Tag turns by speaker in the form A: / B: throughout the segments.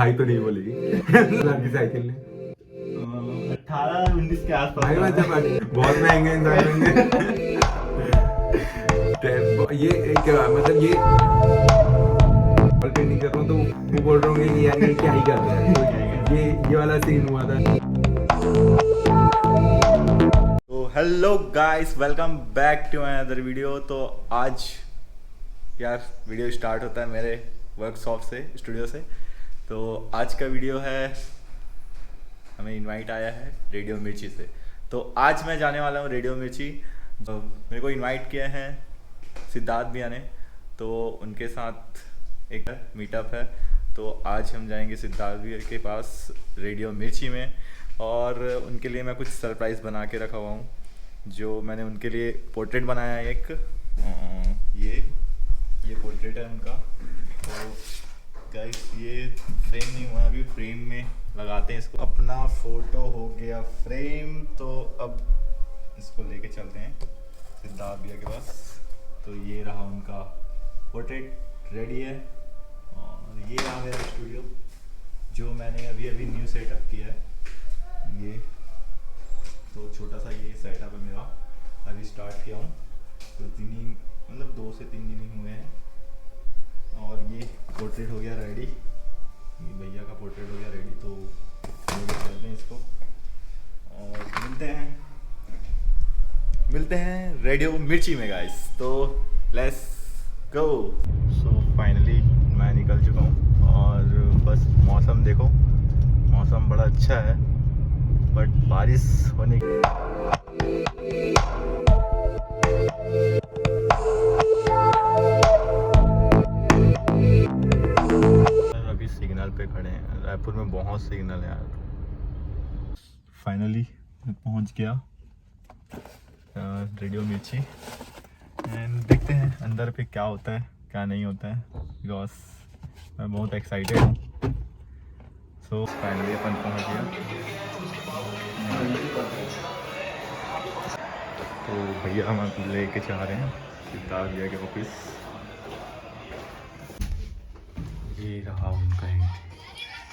A: भाई तो नहीं बोलेगी की साइकिल ने
B: 18-19 के आसपास
A: भाई मतलब बहुत महंगे इंसान होंगे ये क्या मतलब ये नहीं कर रहा हूँ तो वो बोल रहे होंगे कि यार ये क्या ही कर रहा है, तो ये वाला सीन हुआ था।
B: तो hello guys, welcome back to my other video. तो आज यार वीडियो स्टार्ट होता है मेरे वर्कशॉप से, स्टूडियो से। तो आज का वीडियो है, हमें इनवाइट आया है रेडियो मिर्ची से। तो आज मैं जाने वाला हूँ रेडियो मिर्ची। तो मेरे को इनवाइट किए हैं सिद्धार्थ भैया ने, तो उनके साथ एक मीटअप है। तो आज हम जाएंगे सिद्धार्थ भैया के पास रेडियो मिर्ची में, और उनके लिए मैं कुछ सरप्राइज़ बना के रखा हुआ हूँ। जो मैंने उनके लिए पोर्ट्रेट बनाया है एक, ये पोर्ट्रेट है उनका। तो गाइस ये फ्रेम नहीं हुआ अभी, फ्रेम में लगाते हैं इसको। अपना फोटो हो गया फ्रेम, तो अब इसको लेके चलते हैं सिद्धार्थ भैया के पास। तो ये रहा उनका पोर्ट्रेट, रेडी है। और ये रहा मेरा स्टूडियो जो मैंने अभी अभी न्यू सेटअप किया है। ये तो छोटा सा ये सेटअप है मेरा, अभी स्टार्ट किया हूँ। तो 2 से 3 दिन ही हुए हैं। और ये पोर्ट्रेट हो गया रेडी, ये भैया का पोर्ट्रेट हो गया रेडी। तो लेके चलते हैं इसको और मिलते हैं रेडियो मिर्ची में गाइस। तो लेट्स गो। सो फाइनली मैं निकल चुका हूँ, और बस मौसम देखो, मौसम बड़ा अच्छा है, बट बारिश होने की अभी सिग्नल पे खड़े हैं। रायपुर में बहुत सिग्नल है यार। फाइनली पहुंच गया रेडियो मिर्ची, एंड देखते हैं अंदर पे क्या होता है क्या नहीं होता है, बिकॉज मैं बहुत एक्साइटेड हूँ। सो फाइनली अपन पहुंच गया। तो भैया हम लेके जा रहे हैं सिद्धार्थ भैया के ऑफिस। ये रहा उनका एंट्री।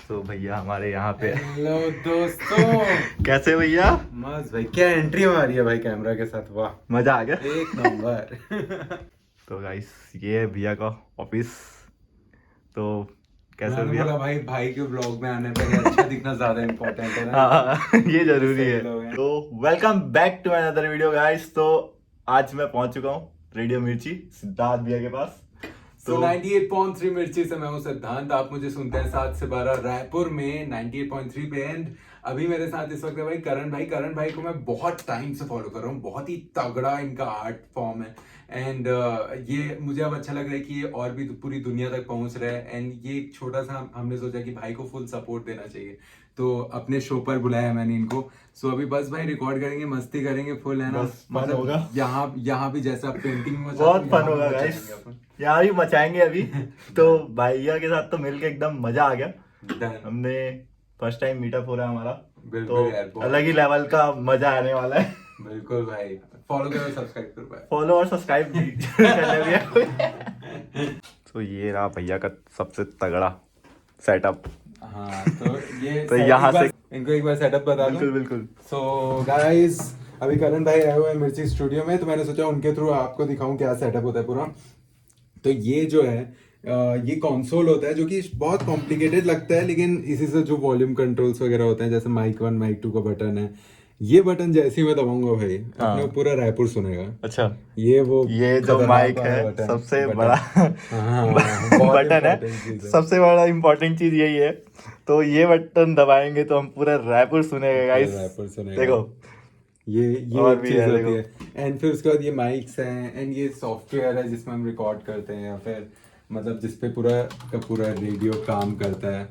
B: तो भैया हमारे यहाँ पे।
A: हेलो दोस्तों
B: कैसे भैया?
A: मस्त भाई, क्या एंट्री मारी है भाई कैमरा के साथ, वाह
B: मजा आ गया,
A: एक नंबर।
B: तो गाइस ये है भैया का ऑफिस। तो कैसे
A: मैंने
B: भैया?
A: बोला भाई, भाई के ब्लॉग में आने पर अच्छा दिखना ज्यादा इम्पोर्टेंट है ना।
B: हाँ ये जरूरी है।
A: लोग हैं।
B: तो welcome back to another video guys. तो आज मैं पहुंच चुका हूँ रेडियो मिर्ची सिद्धार्थ भैया के पास।
A: तो 98.3 मिर्ची से मैं हूँ सिद्धांत, आप मुझे सुनते हैं 7 से 12 रायपुर में 98.3 पे। एंड अभी मेरे साथ इस वक्त है भाई करण भाई। करण भाई को मैं बहुत टाइम से फॉलो कर रहा हूँ, बहुत ही तगड़ा इनका आर्ट फॉर्म है। एंड ये मुझे अब अच्छा लग रहा है कि ये और भी पूरी दुनिया तक पहुंच रहा है। एंड ये एक छोटा सा हमने सोचा कि भाई को फुल सपोर्ट देना चाहिए, तो अपने शो पर बुलाया मैंने इनको। सो अभी बस भाई रिकॉर्ड करेंगे, मस्ती करेंगे फुल, है ना।
B: बस fun होगा।
A: यहाँ भी जैसा पेंटिंग में
B: बहुत फन होगा गाइस, यहाँ भी मचाएंगे अभी। तो भैया के साथ तो मिलके एकदम मजा आ गया। हमने फर्स्ट टाइम मीटअप हो रहा है हमारा,
A: बिल्कुल यार,
B: तो अलग ही लेवल का मजा आने वाला है।
A: बिल्कुल भाई, फॉलो करो, सब्सक्राइब करो भाई,
B: फॉलो और सब्सक्राइब भी करने भी। तो ये रहा भैया का सबसे तगड़ा सेटअप।
A: हाँ तो ये
B: तो यहाँ से
A: इनको एक बार सेटअप बता दूं।
B: बिल्कुल बिल्कुल।
A: सो गाइस, अभी करण भाई आए हुए हैं मिर्ची स्टूडियो में, तो मैंने सोचा उनके थ्रू आपको दिखाऊं क्या सेटअप होता है पूरा। तो ये जो है ये कंसोल होता है, जो कि बहुत कॉम्प्लिकेटेड लगता है, लेकिन इसी से जो वॉल्यूम कंट्रोल्स वगैरह होते हैं, जैसे माइक 1 माइक 2 का बटन है। ये बटन जैसे ही मैं दबाऊंगा भाई, अपने को पूरा रायपुर सुनेगा।
B: अच्छा,
A: ये जो
B: माइक है सबसे बड़ा बटन है, सबसे बड़ा इम्पोर्टेंट चीज यही है। तो ये बटन दबाएंगे तो हम पूरा रायपुर सुनेगा गाइस।
A: रायपुर सुनेगा।
B: देखो
A: ये
B: और
A: एक
B: भी
A: चीज
B: है,
A: होती है। एंड फिर उसके बाद ये माइक्स हैं, एंड ये सॉफ्टवेयर है जिसमें हम रिकॉर्ड करते हैं, या फिर मतलब जिसपे पूरा का पूरा रेडियो काम करता है।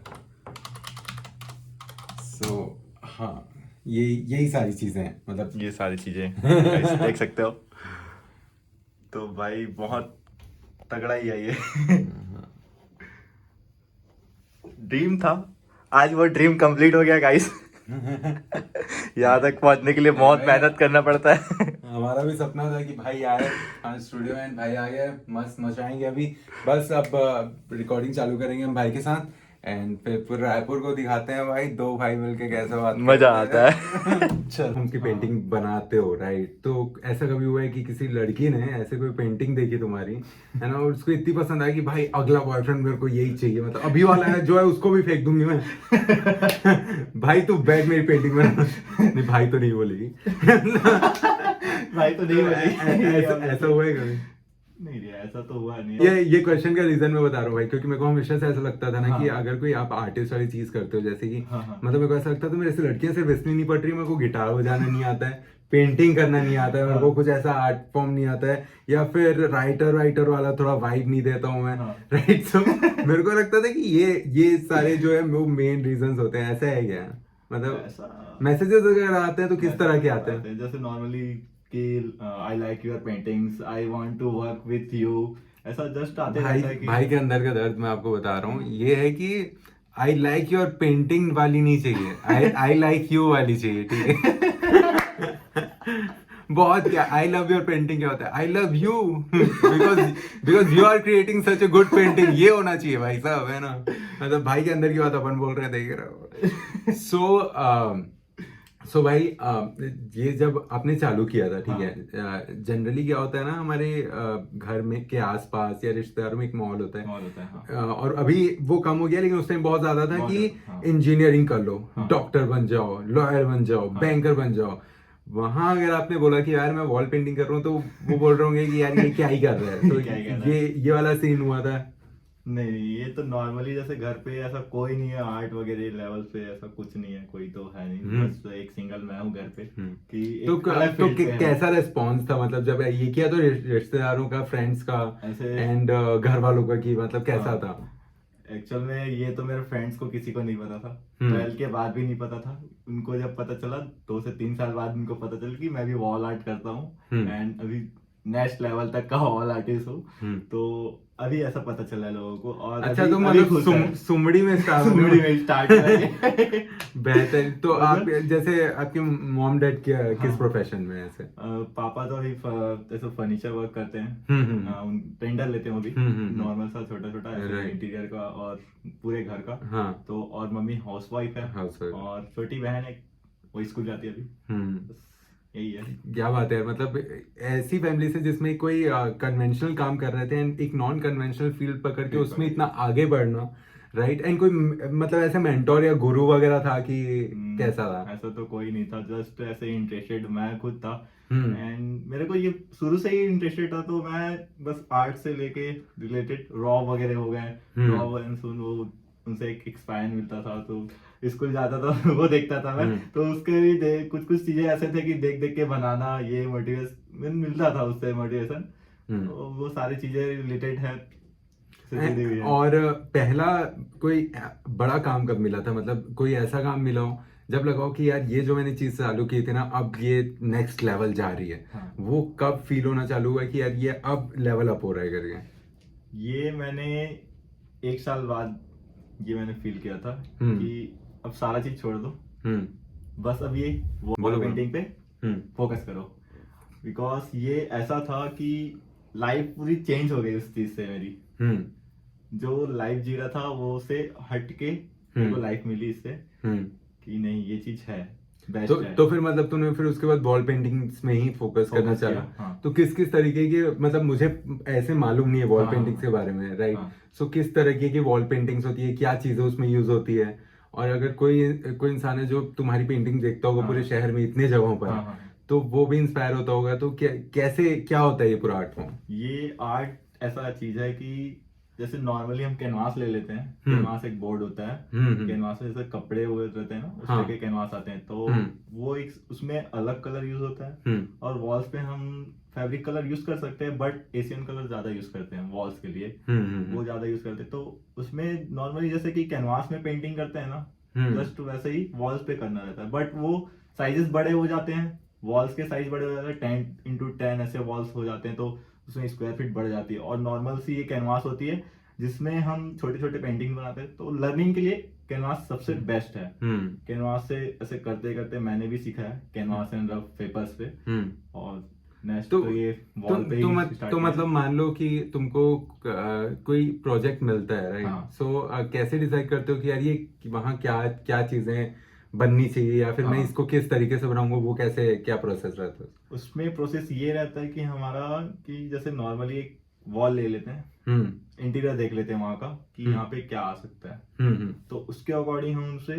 A: सो हाँ, यही सारी चीजें हैं, मतलब
B: ये सारी चीजें guys देख सकते हो। तो भाई बहुत तगड़ा ही है ये। ड्रीम था, आज वो ड्रीम कंप्लीट हो गया गाइस। यहाँ तक पहुंचने के लिए बहुत मेहनत करना पड़ता है।
A: हमारा भी सपना था कि भाई आए स्टूडियो में, भाई आ गए, मस्त मचाएंगे अभी। बस अब रिकॉर्डिंग चालू करेंगे हम भाई के साथ, एंड फिर पूरे रायपुर को दिखाते हैं भाई, दो भाई मिलके कैसे बात
B: मजा
A: करते
B: आता
A: हैं।
B: है।
A: चल, उनकी पेंटिंग बनाते हो राइट, तो ऐसा कभी हुआ है कि किसी लड़की ने ऐसे कोई पेंटिंग देखी तुम्हारी है ना, और उसको इतनी पसंद आई कि भाई अगला बॉयफ्रेंड मेरे को यही चाहिए, मतलब अभी वाला है जो है उसको भी फेंक दूंगी मैं। भाई तू बैठ मेरी पेंटिंग में। नहीं भाई तो नहीं बोलेगी।
B: भाई तो नहीं बोली।
A: ऐसा हुआ है कभी?
B: नहीं रे, ऐसा तो हुआ नहीं।
A: ये क्वेश्चन का रीजन मैं बता रहा हूँ भाई, क्योंकि मेरे को हमेशा से ऐसा लगता था ना
B: हाँ।
A: कि अगर कोई आप आर्टिस्ट वाली चीज करते हो, जैसे कि
B: हाँ, हाँ।
A: मतलब मेरे को ऐसा लगता था मेरे से लड़कियां सिर्फ इसलिए नहीं पड़ रही, मेरे को गिटार बजाना नहीं आता है, पेंटिंग करना नहीं आता है, मेरे को
B: हाँ।
A: कुछ ऐसा आर्ट फॉर्म नहीं आता है, या फिर राइटर वाला थोड़ा वाइब नहीं देता हूँ मैं।
B: हाँ।
A: राइट, सो मेरे को लगता था कि ये सारे जो है वो मेन रीजंस होते हैं, ऐसा है क्या? मतलब
B: ऐसा
A: मैसेजेस अगर आते हैं तो किस तरह के आते हैं?
B: जैसे नॉर्मली कि I like your paintings, I want to work with you, ऐसा जस्ट आते
A: भाई
B: रहता है कि
A: भाई के अंदर का दर्द मैं आपको बता रहा हूँ, ये है कि आई लाइक योर पेंटिंग वाली नहीं चाहिए, आई लाइक यू वाली चाहिए, ठीक है? बहुत क्या आई लव योर पेंटिंग क्या होता है, I love you because you are creating such a good painting, ये होना चाहिए भाई साहब, है ना? मतलब भाई के अंदर की बात अपन बोल रहे हैं, देख रहे हो। सो भाई ये जब आपने चालू किया था, ठीक है, जनरली क्या होता है ना, हमारे घर में के आसपास या रिश्तेदारों में एक माहौल होता है,
B: मॉल होता है। हाँ।
A: और अभी वो कम हो गया, लेकिन उस टाइम बहुत ज्यादा था
B: बहुत
A: कि
B: ज्यादा, हाँ।
A: इंजीनियरिंग कर लो,
B: हाँ।
A: डॉक्टर बन जाओ, लॉयर बन जाओ,
B: हाँ।
A: बैंकर बन जाओ। वहां अगर आपने बोला कि यार मैं वॉल पेंटिंग कर रहा हूँ, तो वो बोल रहे होंगे कि यार ये क्या ही कर रहा है, तो
B: क्या ही कर रहा है।
A: ये वाला सीन हुआ था।
B: नहीं, ये तो नॉर्मली जैसे घर पे ऐसा कोई नहीं है आर्ट वगैरह लेवल पे, ऐसा कुछ नहीं है, कोई तो है नहीं, बस एक सिंगल मैं हूँ घर पे कि
A: तो
B: एक अलग फील्ड पे है।
A: कैसा रेस्पॉन्स था, मतलब जब ये किया तो रिश्तेदारों का, फ्रेंड्स का
B: ऐसे
A: एंड घर वालों का, कि मतलब कैसा था?
B: एक्चुअल में ये तो मेरे फ्रेंड्स को किसी को नहीं पता था, 12 के बाद भी नहीं पता था उनको। जब पता चला 2 से 3 साल बाद उनको पता चला कि मैं भी वॉल आर्ट करता हूँ एंड अभी नेक्स्ट लेवल तक का वॉल आर्टिस्ट हूँ। तो अभी ऐसा पता चला है लोगों को, और
A: अच्छा,
B: अभी,
A: तो
B: अभी खुश
A: मतलब
B: है।
A: सुमड़ी में स्टार्ट
B: सुमड़ी में स्टार्ट करेंगे।
A: बेहतर। तो आप
B: मतलब-
A: जैसे आपके मॉम डैड किस
B: हाँ।
A: प्रोफेशन में है ऐसे?
B: पापा तो अभी जैसे फर्नीचर वर्क करते हैं, टेंडर लेते हैं वो भी, नॉर्मल सा छोटा छोटा
A: Right.
B: इंटीरियर का और पूरे घर का।
A: हाँ।
B: तो और मम्मी हाउसवाइफ है,
A: Housewife.
B: और छोटी बहन है, वो स्कूल जाती है अभी। बस यही है।
A: क्या बात है, मतलब ऐसी फैमिली से जिसमें कोई कन्वेंशनल काम कर रहे थे and एक नॉन कन्वेंशनल फील्ड पकड़ के उसमें इतना आगे बढ़ना, राइट? एंड कोई मतलब ऐसे मेंटोर या गुरु वगैरह था कि कैसा था?
B: ऐसा तो कोई नहीं था, जस्ट ऐसे इंटरेस्टेड मैं खुद था।
A: हम्म।
B: एंड मेरे को ये शुरू से ही इंटरेस्टेड था, तो मैं बस आर्ट से लेके रिलेटेड रॉ वगैरह हो गए, रॉ एंड सुन, वो उनसे एक एक्सपायर मिलता था, तो स्कूल जाता था वो देखता था मैं, तो उसके भी कुछ कुछ चीजें ऐसे थे कि देख देख के बनाना, ये मोटिवेशन मिलता था उससे, मोटिवेशन। तो वो सारी चीजें रिलेटेड है, से जुड़ी हुई है।
A: और पहला कोई बड़ा काम कब मिला था, मतलब कोई ऐसा काम मिला हो जब लगा हो कि यार ये जो मैंने चीज चालू की थी ना, अब ये नेक्स्ट लेवल जा रही है?
B: हाँ।
A: वो कब फील होना चालू हुआ कि यार ये अब लेवल अप हो रहा है करके?
B: ये मैंने 1 साल बाद ये मैंने फील किया था कि अब सारा चीज छोड़ दो, बस अब ये
A: बोलो,
B: वॉल
A: बोलो।
B: पेंटिंग पे फोकस करो। बिकॉज ये ऐसा था कि लाइफ पूरी चेंज हो गई उस चीज से मेरी। जो लाइफ जी रहा था वो से हट के मेरे को लाइफ मिली इससे, कि नहीं ये चीज है, बेस्ट है।
A: तो फिर मतलब तूने फिर उसके बाद वॉल पेंटिंग्स में ही फोकस करना
B: Focus
A: चाहा?
B: किया, हाँ।
A: तो किस किस तरीके के, मतलब मुझे ऐसे मालूम नहीं है वॉल
B: हाँ,
A: पेंटिंग्स के
B: हाँ,
A: बारे में, राइट?
B: हाँ।
A: सो किस तरीके की वॉल पेंटिंग्स होती है, क्या चीजें उसमें यूज होती है? और अगर कोई इंसान है जो तुम्हारी पेंटिंग देखता होगा पूरे शहर में इतने जगहों पर,
B: हाँ।
A: तो वो भी इंस्पायर होता होगा, तो कैसे क्या होता है ये पूरा आर्ट फॉर्म?
B: ये आर्ट ऐसा चीज है कि जैसे नॉर्मली हम कैनवास ले लेते हैं, कैनवास एक बोर्ड होता है, कैनवास में जैसे कपड़े हुए रहते हैं ना, उस तरह के कैनवास आते हैं, तो वो एक उसमें अलग कलर यूज होता है, और वॉल्स पे हम फैब्रिक कलर यूज कर सकते हैं, बट एशियन कलर ज्यादा यूज करते हैं वॉल्स के लिए, वो ज्यादा यूज करते हैं। तो उसमें नॉर्मली जैसे कि कैनवास में पेंटिंग करते हैं ना, जस्ट वैसे ही वॉल्स पे करना रहता है, बट वो साइजेस बड़े हो जाते हैं, वॉल्स के साइज बड़े हो जाते हैं, 10x10 ऐसे वॉल्स हो जाते हैं, तो उसमें स्क्वायर फीट बढ़ जाती है। और नॉर्मल सी ये कैनवास होती है जिसमें हम छोटे छोटे पेंटिंग बनाते हैं, तो लर्निंग के लिए कैनवास सबसे बेस्ट है। कैनवास से ऐसे करते करते मैंने भी सीखा है कैनवास एंड रफ पेपर्स पे, और नेक्स्ट
A: तो
B: तो ये वॉल पे
A: तो,
B: ही
A: मत,
B: स्टार्ट
A: तो
B: किया।
A: मतलब मान लो कि तुमको कोई प्रोजेक्ट मिलता है, राइट?
B: हाँ।
A: सो कैसे डिसाइड करते हो कि यार ये वहाँ क्या क्या चीजें बननी चाहिए, या फिर मैं
B: हाँ।
A: इसको किस तरीके से बनाऊंगा, वो कैसे, क्या प्रोसेस रहता है?
B: उसमें प्रोसेस ये रहता है कि हमारा, कि जैसे नॉर्मली एक वॉल ले लेते हैं,
A: हम्म
B: इंटीरियर देख लेते हैं वहाँ का कि यहाँ पे क्या आ सकता है,
A: हम्म
B: तो उसके अकॉर्डिंग हम उनसे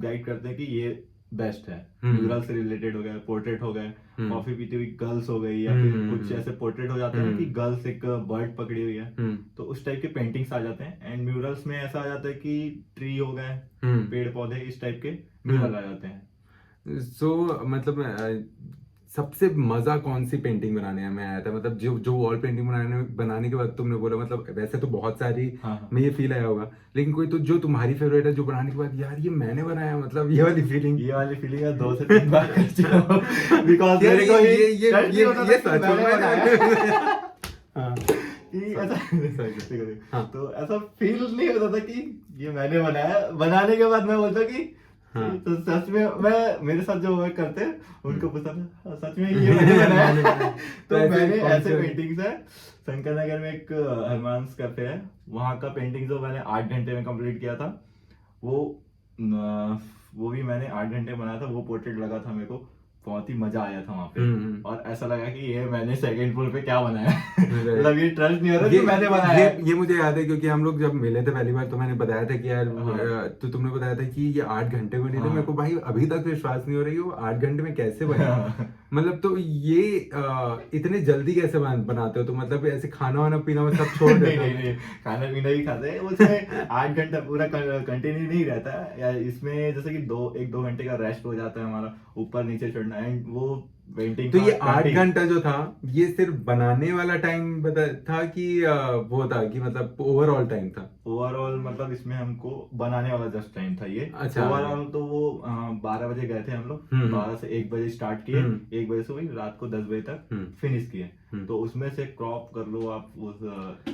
B: गाइड करते हैं कि ये बेस्ट है।
A: हम्म
B: म्यूरल से रिलेटेड हो गया, पोर्ट्रेट हो गए,
A: हम्म
B: कॉफी पीती हुई गर्ल्स हो गई, या फिर कुछ
A: हम्म
B: ऐसे पोर्ट्रेट हो जाते हैं ना कि गर्ल्स एक बर्ड पकड़ी हुई है,
A: हम्म
B: तो उस टाइप के पेंटिंग्स आ जाते हैं। एंड म्यूरल्स में ऐसा आ जाता है कि ट्री हो गए,
A: हम्म
B: पेड़ पौधे, इस टाइप के म्यूरल आ जाते हैं।
A: सो मतलब सबसे मजा कौन सी पेंटिंग बनाने में आया था? मतलब जो जो वॉल पेंटिंग बनाने के बाद तुमने बोला, मतलब वैसे तो बहुत सारी
B: हाँ, हाँ।
A: में ये फील आया होगा, लेकिन कोई तो जो तुम्हारी फेवरेट है, जो बनाने के बाद यार ये मैंने बनाया, मतलब ये वाली फीलिंग।
B: ये वाली फीलिंग है 2 से 3 बार कर चुका हूँ, बिकॉज
A: यार
B: मेरे को
A: ये
B: trust नहीं होता था कि
A: सच
B: मैंने
A: में
B: बनाया।
A: हाँ
B: कि ऐसा
A: सच।
B: देखो,
A: हाँ।
B: तो ऐसा फील नहीं होता था कि ये मैंने बनाया। बनाने के बाद मैं बोलता कि
A: हाँ।
B: तो सच में, मैं मेरे साथ जो वर्क करते हैं उनको पूछता था, "हाँ, सच में ये मैंने
A: मैंने
B: बनाया।"
A: बनाया।
B: तो
A: ऐसे
B: मैंने
A: कौन
B: ऐसे
A: से-
B: पेंटिंग्स है, शंकर नगर में एक हरमांस कैफे है, वहाँ का पेंटिंग जो मैंने 8 घंटे में कंप्लीट किया था, वो वो भी मैंने 8 घंटे बनाया था। वो पोर्ट्रेट लगा था मेरे को, बहुत ही मजा आया था वहाँ पे। और ऐसा लगा कि ये मैंने सेकंड फ्लोर पे क्या बनाया है। मतलब ये ट्रस्ट नहीं हो रहा कि मैंने बनाया है।
A: ये मुझे याद है, क्योंकि हम लोग जब मिले थे पहली बार तो मैंने बताया था कि यार
B: हाँ।
A: तो तुमने बताया था कि ये 8 घंटे में नहीं थे।
B: हाँ।
A: मेरे को भाई अभी तक विश्वास नहीं हो रही है वो 8 घंटे में कैसे बने।
B: हाँ।
A: मतलब तो ये इतने जल्दी कैसे बनाते हो? तो मतलब ऐसे खाना वाना पीना वो सब छोड़
B: नहीं
A: देते
B: नहीं
A: हो?
B: नहीं, खाना पीना भी खाते हैं उसमें। 8 घंटा पूरा कंटिन्यू नहीं रहता है या इसमें, जैसे कि 1-2 घंटे का रेस्ट हो जाता है हमारा, ऊपर नीचे चढ़ना। एंड वो पेंटिंग
A: तो
B: का
A: ये 8
B: 20
A: घंटा जो था, ये सिर्फ बनाने वाला टाइम था कि वो था कि मतलब ओवरऑल टाइम था?
B: ओवरऑल मतलब इसमें हमको बनाने वाला जस्ट टाइम था ये।
A: अच्छा।
B: ओवरऑल तो वो 12 बजे गए थे हम लोग,
A: हम्म।
B: 12 से 1 बजे स्टार्ट किए,
A: हम्म।
B: 1 बजे से वही रात को 10 बजे तक
A: हम्म।
B: फिनिश किए।
A: हम्म।
B: तो उसमें से क्रॉप कर लो आप उस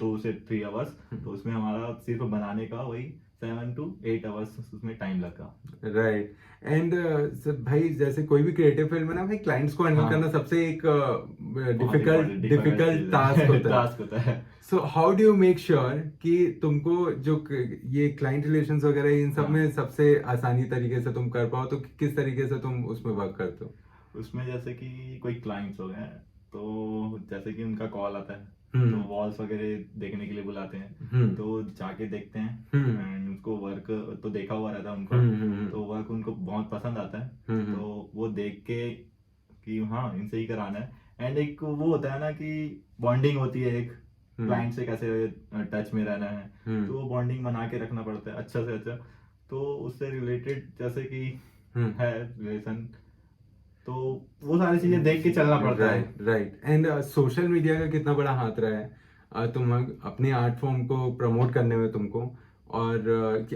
B: 2 से 3 आवर्स, तो उसमें हमारा सिर्फ बनाने का वही 7 to 8 आवर्स उसमें टाइम लगा।
A: राइट। एंड भाई जैसे कोई भी क्रिएटिव फील्ड में ना भाई, क्लाइंट्स को हैंडल
B: हाँ।
A: करना सबसे एक
B: बहुत
A: डिफिकल्ट टास्क होता है।
B: टास्क होता है।
A: So how do you make sure कि तुमको जो ये क्लाइंट रिलेशंस वगैरह इन सब
B: हाँ।
A: में सबसे आसानी तरीके से तुम कर पाओ? तो किस तरीके से तुम उसमें वर्क करते हो?
B: उसमें जैसे कि कोई क्लाइंट्स हो गए, तो जैसे कि उनका कॉल आता है,
A: हम्म।
B: तो वॉल्स वगैरह देखने के लिए बुलाते हैं,
A: हम्म।
B: तो जाके देखते हैं।
A: हम्म।
B: एंड उनको वर्क तो देखा हुआ रहता है उनका, तो वर्क उनको बहुत पसंद आता है, तो वो देख के कि हाँ इनसे ही कराना है। एंड एक वो होता है ना कि बॉन्डिंग होती है एक, क्लाइंट से कैसे टच में रहना है, तो वो बॉन्डिंग बना के रखना पड़ता है अच्छा से अच्छा। तो उससे रिलेटेड जैसे कि है रिलेशन, तो वो सारी चीजें देख के चलना पड़ता है।
A: राइट। एंड सोशल मीडिया का कितना बड़ा हाथ रहा है तुम अपने आर्ट फॉर्म को प्रमोट करने में तुमको? और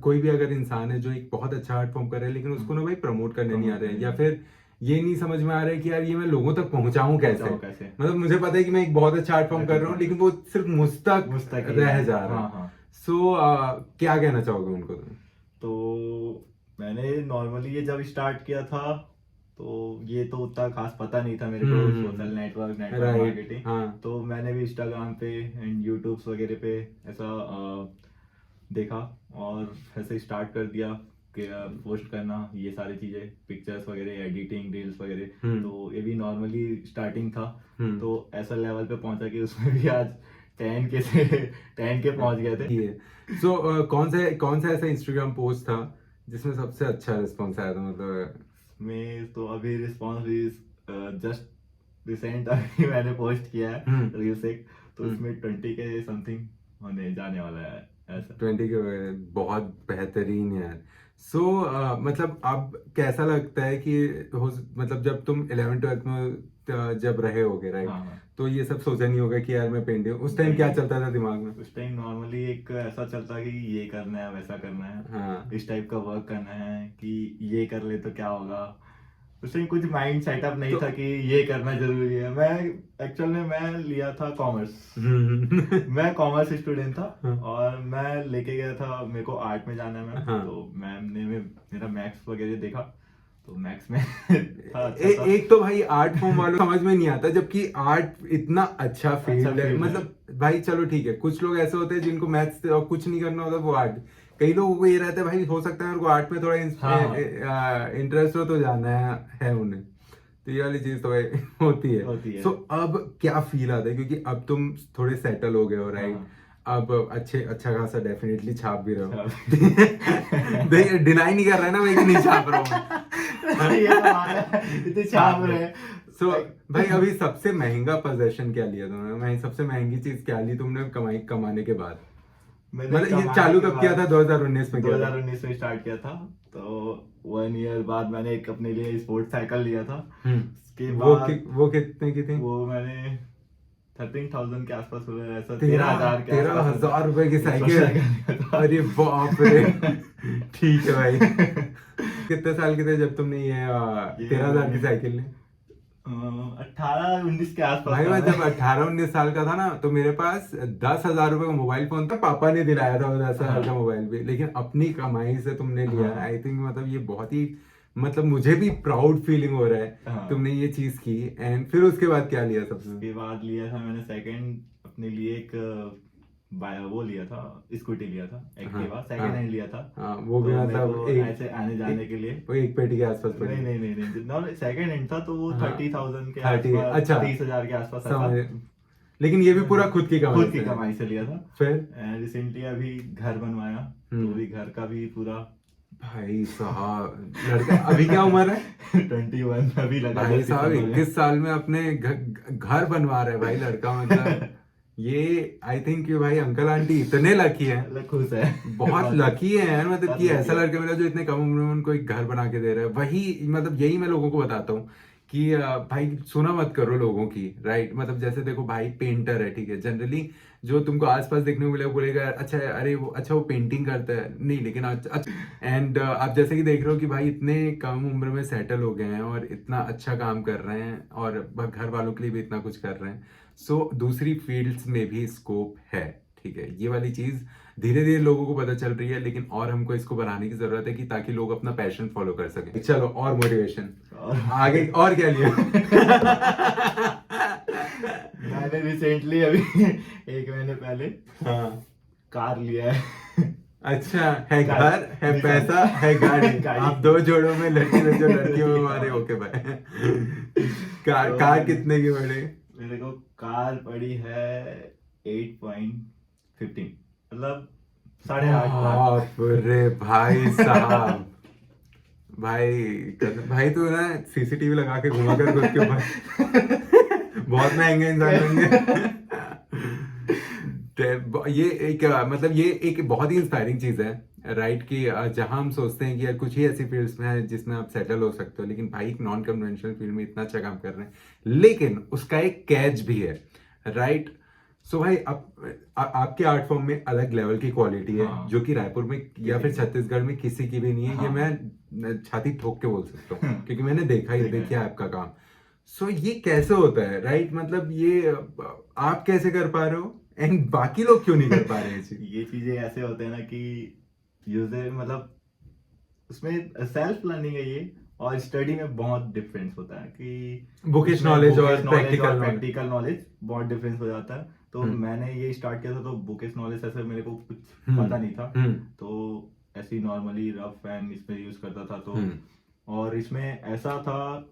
A: कोई भी अगर इंसान है जो एक बहुत अच्छा आर्ट फॉर्म कर रहा है, लेकिन उसको ना भाई प्रमोट करने नहीं आ रहा है, या फिर ये नहीं समझ में आ रहा है कि यार ये मैं लोगों तक पहुंचाऊं कैसे? मतलब मुझे पता है कि मैं एक बहुत अच्छा आर्ट फॉर्म कर रहा हूँ, लेकिन वो सिर्फ मुझ तक रह जा रहा है। सो क्या कहना चाहोगे उनको तुम?
B: तो मैंने नॉर्मली ये जब स्टार्ट किया था, तो ये तो उतना खास पता नहीं था मेरे को, सोशल नेटवर्क मार्केटिंग।
A: हाँ।
B: तो मैंने भी इंस्टाग्राम पे एंड यूट्यूब वगैरह पे ऐसा देखा, और ऐसे स्टार्ट कर दिया कि पोस्ट करना ये सारी चीजें, पिक्चर्स वगैरह, एडिटिंग, रील्स वगैरह। तो ये भी नॉर्मली स्टार्टिंग था, तो ऐसा लेवल पे पहुंचा कि उसमें भी आज 10K पहुंच गए थे।
A: सो कौन सा ऐसा इंस्टाग्राम पोस्ट था जिसमें सबसे अच्छा रिस्पॉन्स आया था? मतलब
B: में तो अभी रिस्पॉन्स भी जस्ट रिसेंट अभी मैंने पोस्ट किया है रील्स एक, तो उसमें 20K समथिंग होने जाने वाला है ऐसा।
A: 20K बहुत बेहतरीन है यार। सो मतलब अब कैसा लगता है कि मतलब जब तुम 11th-12th में जब रहे होगे, राइट?
B: हाँ।
A: तो ये सब सोचा नहीं होगा कि यार मैं पेंटिंग, उस टाइम क्या चलता था दिमाग में?
B: उस टाइम नॉर्मली एक ऐसा चलता कि ये करना है, वैसा करना है,
A: हाँ।
B: इस टाइप का वर्क करना है, कि ये कर ले तो क्या होगा। उस टाइम कुछ माइंड सेटअप नहीं था कि ये करना जरूरी है। मैं एक्चुअल में मैं लिया था कॉमर्स। मैं कॉमर्स स्टूडेंट था, और मैं लेके गया था, मेरे को आर्ट में जाना है मैम। तो मैम ने मेरा मैथ्स वगैरह देखा, तो मैक्स में था, अच्छा था।
A: एक तो भाई आर्ट फॉर्म वालों को समझ में नहीं आता, जबकि आर्ट इतना अच्छा फील्ड है।
B: field है।
A: मतलब भाई चलो ठीक है, कुछ लोग ऐसे होते हैं जिनको मैथ्स और कुछ नहीं करना होता वो आर्ट, कई लोगों को ये रहता है भाई हो सकता है मेरे को आर्ट में थोड़ा
B: हाँ
A: इंटरेस्ट हो तो जाना है उन्हें, तो ये वाली चीज तो होती है।
B: होती है।
A: सो अब क्या फील आता है, क्योंकि अब तुम थोड़े सेटल हो गए हो, राइट?
B: हाँ।
A: अब अच्छा खासा डेफिनेटली छाप भी रहे
B: अच्छा।
A: हो। डिनाई नहीं कर रहा है ना मैं कि नहीं छाप रहा हूँ।
B: ये तो बात है, इतने छाप रहे हैं।
A: सो भाई अभी सबसे महंगा पोजेशन क्या लिया तुमने, मैं सबसे महंगी चीज क्या ली तुमने कमाने के बाद?
B: मैंने
A: मतलब ये
B: कमाने
A: चालू
B: के
A: कब किया था,
B: बाद
A: 2019 में किया था?
B: 2019 में स्टार्ट किया था। तो 1 ईयर बाद मैंने एक अपने लिए स्पोर्ट्स साइकिल लिया था। उसके बाद
A: वो कितने की थी?
B: वो मैंने 13,000 के आसपास हुआ, ऐसा
A: 13
B: 13,000 के आसपास हुआ।
A: 13,000 रुपए की
B: स्पोर्ट्स
A: साइकिल?
B: लिया था।
A: अरे बाप रे। ठीक है भाई। कितने साल के थे जब तुमने ये
B: ये
A: 13,000 की साइकिल ली?
B: 18-19 के आसपास
A: भाई
B: था
A: मैं
B: मैं।
A: जब 18-19 साल का था ना, तो मेरे पास 10,000 रुपए का मोबाइल फोन था, पापा ने दिलाया था वो 10,000 का मोबाइल भी, लेकिन अपनी कमाई से तुमने लिया है।
B: हाँ।
A: आई थिंक मतलब ये बहुत ही, मतलब मुझे भी प्राउड फीलिंग हो रहा है
B: हाँ।
A: तुमने ये चीज की। एंड फिर उसके बाद क्या लिया सबसे?
B: उसके बाद लिया था मैंने सेकंड अपने लिए एक वो लिया था, स्कूटी लिया था, एक्टिवा
A: हाँ,
B: सेकंड हैंड लिया था।
A: हाँ, वो भी
B: तो मेरे
A: मतलब
B: को
A: एक
B: ऐसे आने जाने के लिए।
A: वो एक पेटी के आसपास पड़ी?
B: नहीं सेकंड हैंड था, तो वो
A: हाँ,
B: 30,000 के
A: 30,
B: आसपास,
A: अच्छा
B: 30,000 के आसपास था।
A: समझ। लेकिन ये भी पूरा खुद की कमाई
B: खुद की
A: से?
B: कमाई से लिया था।
A: फिर
B: रिसेंटली अभी घर बनवाया, तो अभी घर का भी पूरा
A: भाई साहब, लड़का अभी क्या उम्र है?
B: 21 अभी लगा
A: भाई
B: 10
A: साहब
B: दिसंबर में।
A: 21 साल में अपने घर बनवा रहे हैं भाई लड़का, मतलब ये आई थिंक कि भाई अंकल आंटी इतने लकी हैं,
B: मतलब खुश है।
A: बहुत लकी है यार, मतलब
B: बहुत
A: कि
B: lucky
A: ऐसा
B: है।
A: लड़का मिला जो इतने कम उम्र में उनको एक घर बना के दे रहा है। वही मतलब यही मैं लोगों को बताता हूँ कि भाई सुना मत करो लोगों की, राइट? मतलब जैसे देखो भाई पेंटर है, ठीक है, जनरली जो तुमको आसपास देखने को मिलेगा बोलेगा अच्छा अरे वो अच्छा वो पेंटिंग करता है, नहीं लेकिन अच्छा। एंड आप जैसे कि देख रहे हो कि भाई इतने कम उम्र में सेटल हो गए हैं और इतना अच्छा काम कर रहे हैं और घर वालों के लिए भी इतना कुछ कर रहे हैं। सो दूसरी फील्ड्स में भी स्कोप है, ठीक है। ये वाली चीज धीरे धीरे लोगों को पता चल रही है, लेकिन और हमको इसको बढ़ाने की जरूरत है कि ताकि लोग अपना पैशन फॉलो कर सकें। चलो और मोटिवेशन आगे और क्या लिया?
B: मैंने रिसेंटली अभी 1 महीने पहले
A: हाँ,
B: कार लिया है।
A: अच्छा है, घर है,
B: गाड़ी।
A: पैसा है, गाड़ी।
B: गाड़ी।
A: आप दो जोड़ों में लड़की में जो लड़की में हमारे, ओके भाई। कार कितने की पड़ी?
B: मेरे को कार पड़ी है 8.15, मतलब 8.5 लाख।
A: बाप रे भाई साहब। भाई भाई तू ना सीसीटीवी लगा के घुमा कर खुद के ऊपर। बहुत महंगे इंसान होंगे। ये एक मतलब ये एक बहुत ही इंस्पायरिंग चीज है, राइट? कि जहां हम सोचते हैं कि यार कुछ ही ऐसी फील्ड्स में है जिसमें आप सेटल हो सकते हो, लेकिन भाई एक नॉन कन्वेंशनल फील्ड में इतना अच्छा काम कर रहे हैं, लेकिन उसका एक कैच भी है, राइट? सो भाई आपके आर्ट फॉर्म में अलग लेवल की क्वालिटी है,
B: हाँ।
A: जो कि रायपुर में या फिर छत्तीसगढ़ में किसी की भी नहीं है। ये
B: हाँ।
A: मैं छाती ठोक के बोल सकता हूँ क्योंकि मैंने देखा
B: देखा
A: है आपका काम। सो ये कैसे होता है, राइट? मतलब ये आप कैसे कर पा रहे हो एंड बाकी लोग क्यों नहीं कर पा रहे हैं?
B: ये चीजें ऐसे होते हैं ना कि यूजर मतलब उसमें सेल्फ लर्निंग है ये, और स्टडी में बहुत डिफरेंस होता है कि
A: बुकिश नॉलेज और प्रैक्टिकल
B: नॉलेज बहुत डिफरेंस हो जाता है। तो मैंने ये स्टार्ट किया था, तो बुकिश नॉलेज ऐसे मेरे को कुछ पता नहीं था, तो ऐसे ही नॉर्मली रफ एंड इसमें यूज करता था। तो और इसमें ऐसा था,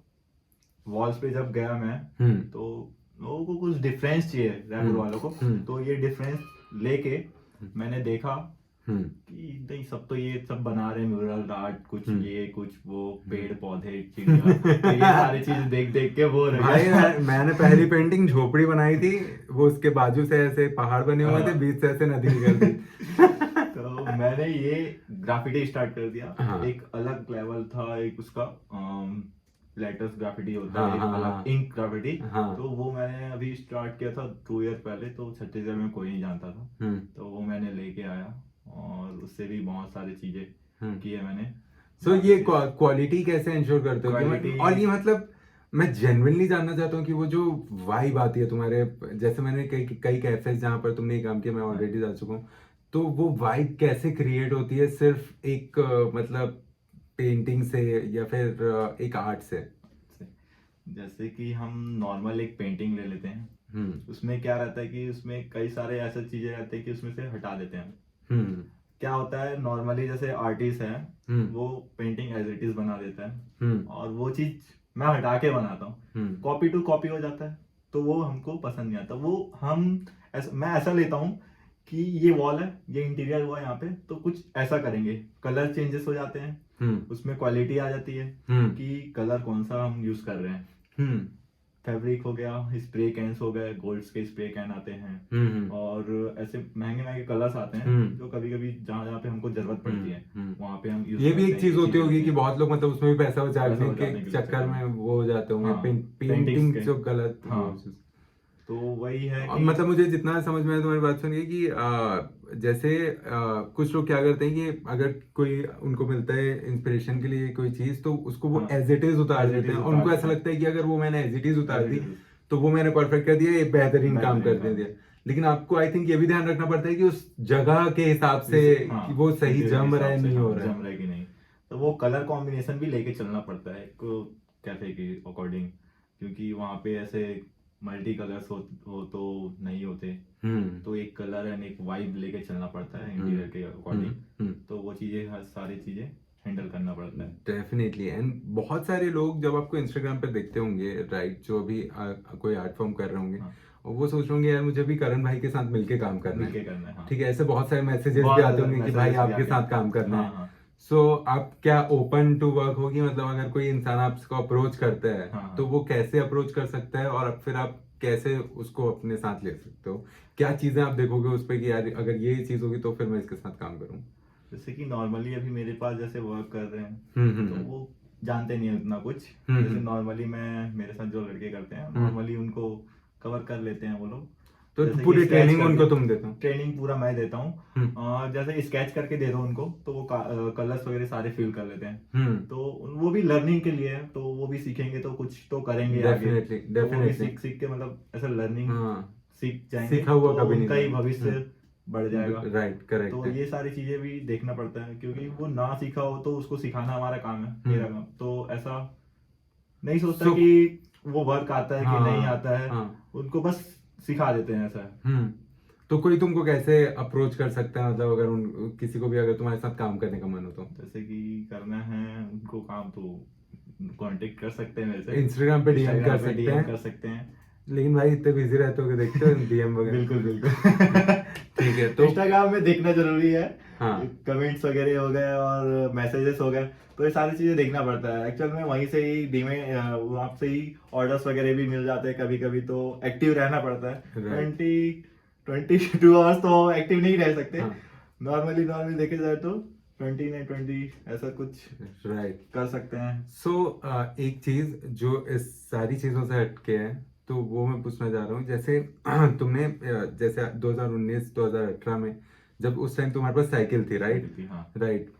B: वॉल्स पे जब गया मैं, तो लोगों को कुछ डिफरेंस चाहिए रैपर वालों को, तो ये डिफरेंस लेके मैंने देखा कि नहीं सब तो ये सब बना रहे म्यूरल आर्ट, कुछ ये कुछ वो, पेड़ पौधे चिड़िया, तो ये सारी चीज देख देख के वो
A: भाई मैंने पहली पेंटिंग झोपड़ी बनाई थी, वो उसके बाजू से ऐसे पहाड़ बने हुए थे, बीच से ऐसे नदी निकलती।
B: तो मैंने ये ग्राफिटी स्टार्ट कर दिया।
A: हाँ।
B: एक अलग लेवल था, एक उसका लेटर्स ग्राफिटी होता
A: हाँ,
B: है, एक
A: हाँ,
B: अलग
A: हाँ।
B: Ink graffiti.
A: हाँ।
B: तो वो मैंने अभी स्टार्ट किया था 2 ईयर पहले, तो छत्तीसगढ़ में कोई नहीं जानता था, तो वो मैंने लेके आया और उससे भी बहुत सारी चीजें की है मैंने।
A: सो ये क्वालिटी कैसे इंश्योर करते हो?
B: Quality-
A: और ये मतलब मैं जेन्युइनली जानना चाहता हूँ कि वो जो वाइब आती है तुम्हारे, जैसे मैंने कई कैफेज जहाँ पर तुमने ये काम किया मैं ऑलरेडी जा चुका हूँ, तो वो वाइब कैसे क्रिएट होती है? सिर्फ एक मतलब पेंटिंग से या फिर एक आर्ट से?
B: जैसे कि हम नॉर्मल एक पेंटिंग ले लेते हैं, उसमें क्या रहता है कि उसमें कई सारे ऐसे चीजें रहते हैं कि उसमें से हटा देते हैं। क्या होता है नॉर्मली, जैसे आर्टिस्ट है वो पेंटिंग एज इट इज बना देता है और वो चीज मैं हटा के बनाता हूँ, कॉपी टू कॉपी हो जाता है, तो वो हमको पसंद नहीं आता। वो मैं ऐसा लेता हूँ कि ये वॉल है, ये इंटीरियर हुआ यहाँ पे, तो कुछ ऐसा करेंगे, कलर चेंजेस हो जाते हैं, उसमें क्वालिटी आ जाती है कि कलर कौन सा हम यूज कर रहे हैं। फैब्रिक हो गया, स्प्रे कैंस हो गए, गोल्ड्स के स्प्रे कैन आते हैं और ऐसे महंगे महंगे कलर्स आते हैं जो कभी कभी जहाँ जहाँ पे हमको जरूरत पड़ती है वहाँ पे हम यूज
A: ये भी
B: करते
A: एक
B: हैं,
A: चीज होती
B: चीजें
A: होगी
B: होती
A: कि
B: हैं।
A: बहुत लोग मतलब उसमें भी पैसा बचाने
B: पैसा
A: के
B: बचाने के
A: चक्कर में वो हो जाते होंगे
B: हाँ,
A: पेंटिंग
B: के।
A: जो गलत
B: हाँ,
A: वो चीज़।
B: तो वही है
A: और
B: कि
A: मतलब मुझे जितना समझ में आया तुम्हारी बात सुनिए कि जैसे कुछ लोग क्या करते हैं कि अगर कोई उनको मिलता है इंस्पिरेशन के लिए कोई चीज तो उसको वो
B: हाँ,
A: एज इट इज उतार
B: as it
A: देते
B: is
A: हैं और
B: उतार
A: उनको
B: देते
A: ऐसा
B: हैं।
A: लगता है कि अगर वो मैंने एज इट इज उतार
B: As
A: दी
B: it is।
A: तो वो मैंने परफेक्ट कर दिया, ये बेहतरीन काम कर
B: बेहतरीन
A: दिया।
B: काम।
A: लेकिन आपको आई थिंक ये भी ध्यान रखना पड़ता है कि उस जगह के हिसाब से
B: हाँ,
A: कि वो सही
B: इंटीरियर के
A: जम रहा है
B: हिसाब से,
A: नहीं
B: हाँ,
A: हो रहा है।
B: जम रहा है कि नहीं, तो वो कलर कॉम्बिनेशन भी लेके चलना पड़ता है कैफे के अकॉर्डिंग, क्योंकि वहाँ पे ऐसे मल्टी कलर्स हो तो नहीं होते, तो एक कलर एंड एक वाइब लेके चलना पड़ता है इंटीरियर के अकॉर्डिंग, तो वो चीजें हर सारी चीजें हैंडल करना पड़ता है।
A: डेफिनेटली। एंड बहुत सारे लोग जब आपको इंस्टाग्राम पे देखते होंगे, राइट, जो अभी कोई आर्ट फॉर्म कर रहे होंगे,
B: हाँ,
A: और वो सोच रहे होंगे यार मुझे भी करण भाई के साथ मिलके काम करना
B: मिलके
A: है।
B: करना है। हाँ,
A: ठीक है, ऐसे बहुत सारे मैसेजेस
B: बहुत
A: भी आते
B: ज्यादा
A: होंगे कि भाई
B: messages भी
A: आपके
B: आते
A: साथ
B: हैं।
A: काम करना
B: हाँ,
A: है।
B: हाँ,
A: सो आप क्या ओपन टू वर्क होगी, मतलब अगर कोई इंसान आपको अप्रोच करता है
B: हाँ, हाँ।
A: तो वो कैसे अप्रोच कर सकता है और अब फिर आप कैसे उसको अपने साथ ले सकते हो? क्या चीजें आप देखोगे उस पे कि यार अगर ये चीज होगी तो फिर मैं इसके साथ काम करूँ?
B: जैसे कि नॉर्मली अभी मेरे पास जैसे वर्क कर रहे
A: हम्म,
B: हैं तो वो जानते नहीं है उतना कुछ। जैसे नॉर्मली मैं मेरे साथ जो लड़के करते हैं नॉर्मली उनको कवर कर लेते हैं वो लोग।
A: तो
B: जैसे
A: पूरी
B: कि sketch
A: ट्रेनिंग
B: करते
A: उनको
B: हैं,
A: तुम देते हो?
B: ट्रेनिंग पूरा मैं देता हूँ। और जैसे स्केच करके दे दो उनको तो वो कलर्स वगैरह सारे फिल कर लेते हैं, तो वो भी लर्निंग के लिए है, तो वो भी सीखेंगे तो कुछ तो करेंगे आगे,
A: डेफिनेटली
B: तो वो भी
A: डेफिनेटली।
B: सीख सीख के मतलब ऐसा लर्निंग सीख जाएंगे
A: सीखा हुआ
B: तो
A: कभी नहीं
B: उनका ही
A: जाता।
B: भविष्य बढ़ जाएगा।
A: राइट, करेक्ट
B: तो
A: है।
B: ये सारी चीजें भी देखना पड़ता है, क्योंकि वो ना सीखा हो तो उसको सिखाना हमारा काम है, मेरा काम। तो ऐसा नहीं सोचता
A: So,
B: कि वो वर्क आता है कि नहीं
A: हाँ
B: आता है,
A: हाँ।
B: उनको बस सिखा देते हैं ऐसा।
A: तो कोई तुमको कैसे अप्रोच कर सकता है, मतलब अगर उन किसी को भी अगर तुम्हारे साथ काम करने का मन हो तो?
B: जैसे कि करना है उनको काम तो कांटेक्ट कर सकते हैं मेरे से,
A: इंस्टाग्राम पे डीएम कर
B: Instagram पे
A: सकते
B: DM
A: हैं।
B: कर सकते हैं।
A: लेकिन भाई इतने बिजी रहते हो कि देखते हो डीएम वगैरह?
B: बिल्कुल बिल्कुल।
A: ठीक है, तो
B: इंस्टाग्राम में देखना जरूरी है,
A: हाँ।
B: कमेंट्स वगैरह हो गए और मैसेजेस हो गए, तो ये सारी चीजें देखना पड़ता है। एक्चुअल में वहीं से ही वहाँ से ही ऑर्डर्स वगैरह भी मिल जाते हैं कभी कभी, तो एक्टिव रहना पड़ता है।
A: Right.
B: 22 आवर्स तो एक्टिव नहीं रह सकते।
A: हाँ।
B: नॉर्मली देखे जाए तो 20 ऐसा कुछ
A: राइट।
B: कर सकते हैं।
A: सो एक चीज जो इस सारी चीजों से हटके है तो वो मैं पूछना चाह रहा हूँ, जैसे तुमने जैसे 2019-2018 में जब उस टाइम तुम्हारे पास साइकिल थी, राइट?
B: हाँ,
A: राइट।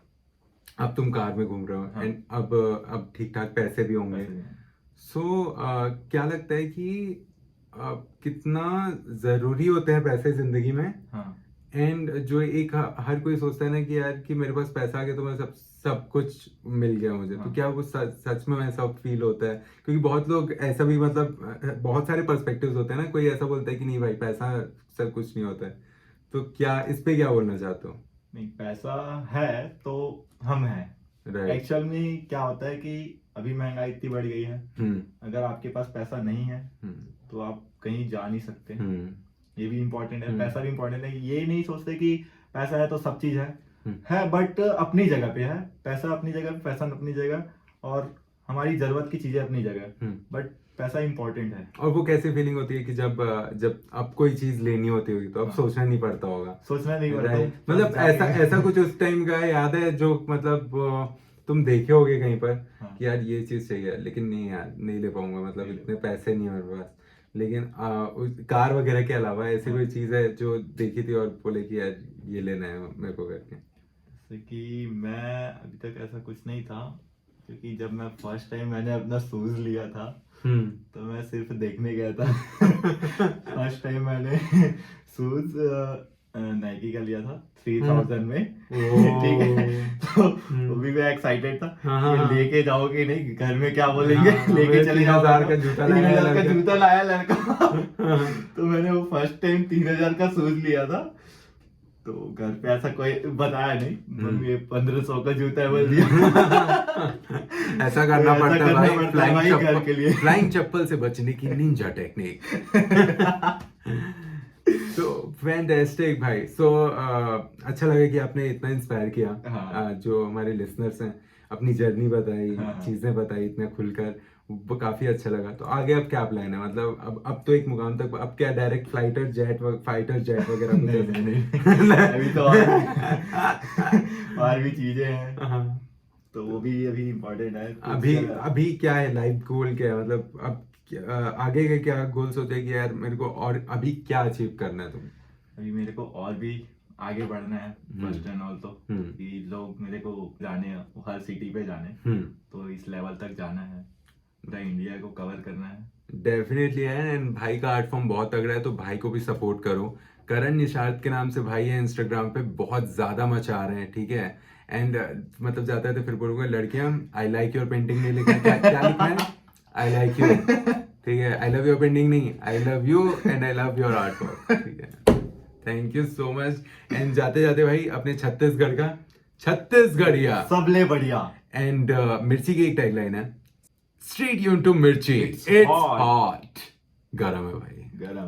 A: अब तुम कार में घूम रहे हो,
B: हाँ।
A: एंड अब ठीक ठाक पैसे भी होंगे। सो क्या लगता है कि कितना जरूरी होते हैं पैसे जिंदगी में?
B: हाँ,
A: एंड जो एक हर कोई सोचता है ना कि यार कि मेरे पास पैसा आ गया तो मैं सब कुछ मिल गया मुझे, तो
B: हाँ।
A: क्या वो सच में ऐसा फील होता है? क्योंकि बहुत लोग ऐसा भी, मतलब बहुत सारे पर्सपेक्टिव्स होते हैं ना, कोई ऐसा बोलता है कि नहीं भाई पैसा सब कुछ नहीं होता है। तो क्या इस पे क्या बोलना चाहते हो?
B: नहीं, पैसा है तो हम हैं।
A: राइट।
B: एक्चुअल में क्या होता है कि अभी महंगाई इतनी बढ़ गई है, अगर आपके पास पैसा नहीं है तो आप कहीं जा नहीं सकते। ये भी इम्पोर्टेंट है, पैसा भी इम्पोर्टेंट है। ये नहीं सोचते कि पैसा है तो सब चीज है, बट अपनी जगह पे है। पैसा अपनी जगह पे, पैसा अपनी जगह, और हमारी जरूरत की चीजें अपनी जगह, बट पैसा इम्पोर्टेंट है।
A: और वो कैसी फीलिंग होती है कि जब अब कोई चीज लेनी होती होगी तो अब सोचना नहीं पड़ता होगा?
B: सोचना नहीं पड़ता।
A: राइट। मतलब ऐसा कुछ उस टाइम का याद है जो मतलब तुम देखे होगे कहीं पर कि यार ये चीज चाहिए लेकिन नहीं यार नहीं ले पाऊंगा, मतलब इतने पैसे नहीं है मेरे पास। लेकिन कार वगैरह के अलावा ऐसी कोई चीज है जो देखी थी और बोले कि यार ये लेना है मेरे को करके?
B: जैसे कि मैं अभी तक ऐसा कुछ नहीं था, क्योंकि जब मैं फर्स्ट टाइम मैंने अपना शूज लिया था तो मैं सिर्फ देखने गया था। फर्स्ट टाइम मैंने शूज नाइकी का लिया था 3000 में।
C: ओ।
B: ठीक है, तो वो भी मैं एक्साइटेड था
C: हाँ,
B: कि
C: हाँ।
B: लेके जाओगे नहीं, घर में क्या बोलेंगे।
C: हाँ,
B: लेके
C: मैं
B: चले जाओ।
C: 3000 का जूता लाया
B: 3000 का
C: लड़का।
B: जूता लाया लड़का।
C: हाँ।
B: तो मैंने वो फर्स्ट टाइम 3000 का शूज लिया था। तो घर पे ऐसा कोई बताया नहीं, मम्मी ये 1500 का जूता है बोल दिया।
A: ऐसा करना
B: ऐसा
A: पड़ता है
B: करना
A: भाई,
B: पड़ता है भाई घर के लिए।
A: फ्लाइंग चप्पल से बचने की निंजा टेक्निक। तो फैंटास्टिक भाई। सो अच्छा लगा कि आपने इतना इंस्पायर किया।
B: हाँ।
A: जो हमारे लिसनर्स हैं, अपनी जर्नी बताई,
B: हाँ।
A: चीजें बताई इतना खुलकर, वो काफी अच्छा लगा। तो आगे अब क्या प्लान है, मतलब अब तो एक मुकाम तक, अब क्या डायरेक्ट फाइटर जेट वगैरह कुछ
B: नहीं
A: ऐसा?
B: नहीं नहीं, अभी तो और भी चीजें हैं,
A: हाँ।
B: तो वो भी अभी इम्पोर्टेंट है। तो
A: अभी
B: उसका-
A: अभी क्या है लाइफ गोल, क्या है मतलब अब आगे के क्या गोल्स होते हैं कि यार मेरे को और अभी क्या अचीव करना है तुम?
B: अभी मेरे को और भी आगे बढ़ना है, फर्स्ट एंड ऑल तो कि लोग मेरे को जाने, हर सिटी पे जाने, तो इस लेवल तक जाना है, पूरा इंडिया को कवर करना है।
A: डेफिनेटली है। एंड भाई का आर्ट फॉर्म बहुत तगड़ा है, तो भाई को भी सपोर्ट करो। करण निषाद के नाम से भाई है इंस्टाग्राम पे, बहुत ज्यादा मचा रहे हैं, ठीक है। एंड मतलब जाते हैं तो फिर बोलूंगा लड़कियां आई लाइक योर पेंटिंग नहीं लिखना, क्या लिखना है? आई लाइक यू, ठीक है। आई लव योर पेंटिंग नहीं, आई love you and I love your art work, ठीक है। Thank you so much. And जाते जाते भाई अपने छत्तीसगढ़ का छत्तीसगढ़िया
B: सबले बढ़िया।
A: एंड मिर्ची की एक टैगलाइन है, स्ट्रीट यून टू मिर्ची,
B: It's
A: इट्स
B: hot.
A: हॉट। गरम है भाई।
B: गरम।